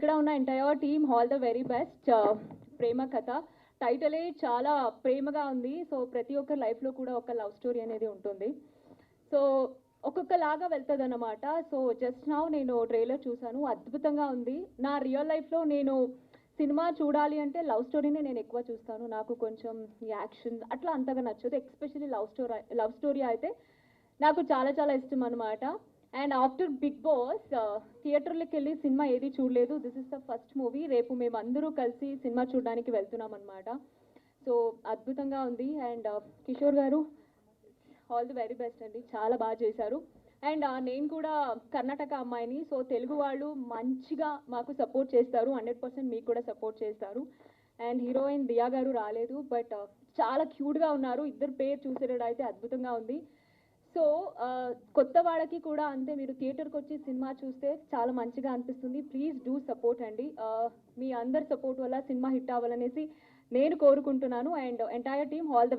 ఇక్కడ ఉన్న entire team all the very best. ప్రేమ కథ టైటిలే చాలా ప్రేమగా ఉంది. సో ప్రతి ఒక్కరి లైఫ్లో కూడా ఒక లవ్ స్టోరీ అనేది ఉంటుంది. సో ఒక్కొక్కలాగా వెళ్తుందన్నమాట. సో జస్ట్ నౌ నేను ట్రైలర్ చూశాను, అద్భుతంగా ఉంది. నా రియల్ లైఫ్లో నేను సినిమా చూడాలి అంటే లవ్ స్టోరీనే నేను ఎక్కువ చూస్తాను. నాకు కొంచెం యాక్షన్ అట్లా అంతగా నచ్చదు. ఎస్పెషల్లీ లవ్ స్టోరీ అయితే నాకు చాలా చాలా ఇష్టం అనమాట. అండ్ ఆఫ్టర్ బిగ్ బాస్ థియేటర్లకు వెళ్ళి సినిమా ఏది చూడలేదు. This is the first movie. రేపు మేము అందరూ కలిసి సినిమా చూడడానికి వెళ్తున్నాం అనమాట. సో అద్భుతంగా ఉంది. అండ్ కిషోర్ గారు ఆల్ ది వెరీ బెస్ట్ అండి, చాలా బాగా చేశారు. అండ్ నేను కూడా కర్ణాటక అమ్మాయిని. సో తెలుగు వాళ్ళు మంచిగా మాకు సపోర్ట్ చేస్తారు, 100% మీకు కూడా సపోర్ట్ చేస్తారు. అండ్ హీరోయిన్ దియా గారు రాలేదు, బట్ చాలా క్యూట్గా ఉన్నారు. ఇద్దరు పేరు చూసేటప్పుడు అయితే అద్భుతంగా ఉంది. సో కొత్త వాళ్ళకి కూడా అంతే, మీరు థియేటర్కి వచ్చి సినిమా చూస్తే చాలా మంచిగా అనిపిస్తుంది. ప్లీజ్ డూ సపోర్ట్ అండి. మీ అందరి సపోర్ట్ వల్ల సినిమా హిట్ అవ్వాలనేసి నేను కోరుకుంటున్నాను. And entire team all the